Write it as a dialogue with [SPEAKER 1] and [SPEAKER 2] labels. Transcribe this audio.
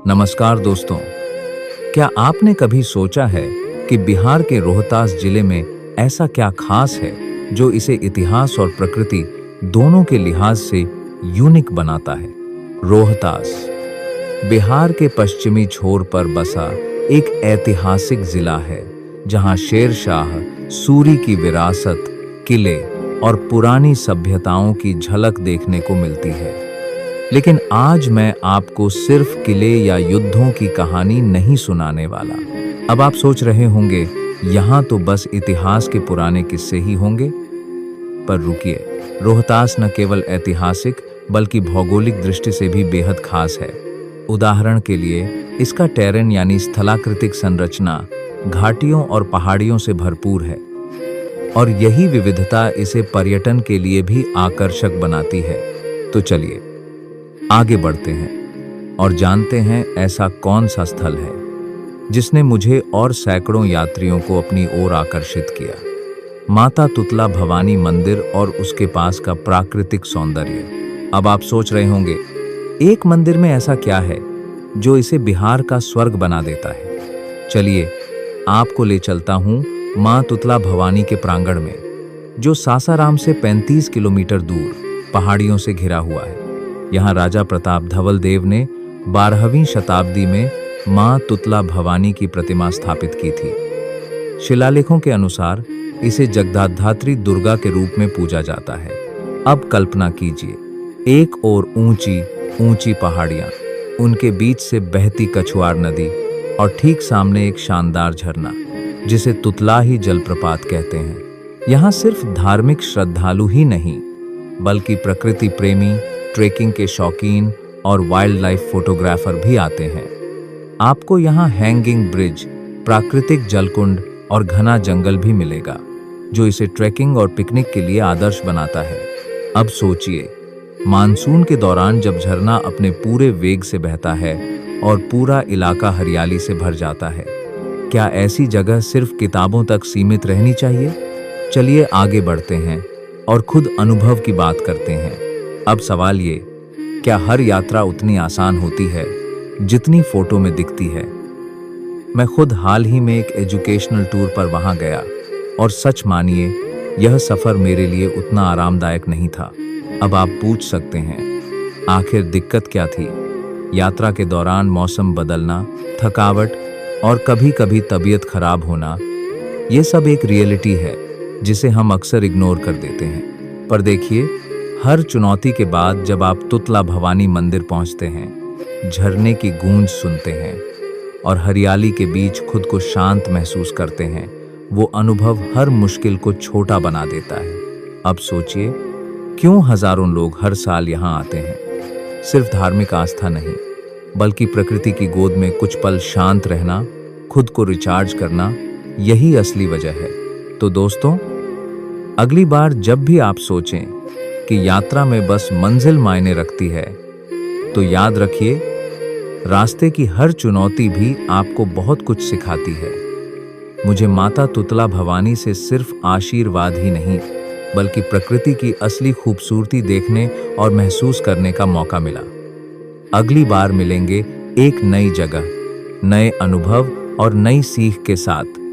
[SPEAKER 1] नमस्कार दोस्तों, क्या आपने कभी सोचा है कि बिहार के रोहतास जिले में ऐसा क्या खास है जो इसे इतिहास और प्रकृति दोनों के लिहाज से यूनिक बनाता है? रोहतास बिहार के पश्चिमी छोर पर बसा एक ऐतिहासिक जिला है जहां शेर शाह सूरी की विरासत, किले और पुरानी सभ्यताओं की झलक देखने को मिलती है। लेकिन आज मैं आपको सिर्फ किले या युद्धों की कहानी नहीं सुनाने वाला। अब आप सोच रहे होंगे यहाँ तो बस इतिहास के पुराने किस्से ही होंगे, पर रुकिए, रोहतास न केवल ऐतिहासिक बल्कि भौगोलिक दृष्टि से भी बेहद खास है। उदाहरण के लिए इसका टेरेन यानी स्थलाकृतिक संरचना घाटियों और पहाड़ियों से भरपूर है और यही विविधता इसे पर्यटन के लिए भी आकर्षक बनाती है। तो चलिए आगे बढ़ते हैं और जानते हैं ऐसा कौन सा स्थल है जिसने मुझे और सैकड़ों यात्रियों को अपनी ओर आकर्षित किया। माता तुतला भवानी मंदिर और उसके पास का प्राकृतिक सौंदर्य। अब आप सोच रहे होंगे, एक मंदिर में ऐसा क्या है जो इसे बिहार का स्वर्ग बना देता है? चलिए आपको ले चलता हूँ माँ तुतला भवानी के प्रांगण में, जो सासाराम से 35 किलोमीटर दूर पहाड़ियों से घिरा हुआ है। यहाँ राजा प्रताप धवल देव ने 12वीं शताब्दी में माँ तुतला भवानी की प्रतिमा स्थापित की थी। शिलालेखों के अनुसार इसे जगदाधात्री दुर्गा के रूप में पूजा जाता है। अब कल्पना कीजिए, एक ओर ऊंची ऊंची पहाड़ियाँ, उनके बीच से बहती कछुआर नदी और ठीक सामने एक शानदार झरना जिसे तुतला ही जलप्रपात कहते हैं। यहाँ सिर्फ धार्मिक श्रद्धालु ही नहीं बल्कि प्रकृति प्रेमी, ट्रेकिंग के शौकीन और वाइल्ड लाइफ फोटोग्राफर भी आते हैं। आपको यहाँ हैंगिंग ब्रिज, प्राकृतिक जलकुंड और घना जंगल भी मिलेगा जो इसे ट्रेकिंग और पिकनिक के लिए आदर्श बनाता है। अब सोचिए, मानसून के दौरान जब झरना अपने पूरे वेग से बहता है और पूरा इलाका हरियाली से भर जाता है, क्या ऐसी जगह सिर्फ किताबों तक सीमित रहनी चाहिए? चलिए आगे बढ़ते हैं और खुद अनुभव की बात करते हैं। अब सवाल ये, क्या हर यात्रा उतनी आसान होती है जितनी फोटो में दिखती है? मैं खुद हाल ही में एक एजुकेशनल टूर पर वहां गया और सच मानिए, यह सफर मेरे लिए उतना आरामदायक नहीं था। अब आप पूछ सकते हैं, आखिर दिक्कत क्या थी? यात्रा के दौरान मौसम बदलना, थकावट और कभी-कभी तबीयत खराब होना, ये सब एक रियलिटी है जिसे हम अक्सर इग्नोर कर देते हैं। पर देखिए, हर चुनौती के बाद जब आप तुतला भवानी मंदिर पहुंचते हैं, झरने की गूंज सुनते हैं और हरियाली के बीच खुद को शांत महसूस करते हैं, वो अनुभव हर मुश्किल को छोटा बना देता है। अब सोचिए, क्यों हजारों लोग हर साल यहाँ आते हैं? सिर्फ धार्मिक आस्था नहीं बल्कि प्रकृति की गोद में कुछ पल शांत रहना, खुद को रिचार्ज करना, यही असली वजह है। तो दोस्तों, अगली बार जब भी आप सोचें कि यात्रा में बस मंजिल मायने रखती है, तो याद रखिए, रास्ते की हर चुनौती भी आपको बहुत कुछ सिखाती है। मुझे माता तुतला भवानी से सिर्फ आशीर्वाद ही नहीं बल्कि प्रकृति की असली खूबसूरती देखने और महसूस करने का मौका मिला। अगली बार मिलेंगे एक नई जगह, नए अनुभव और नई सीख के साथ।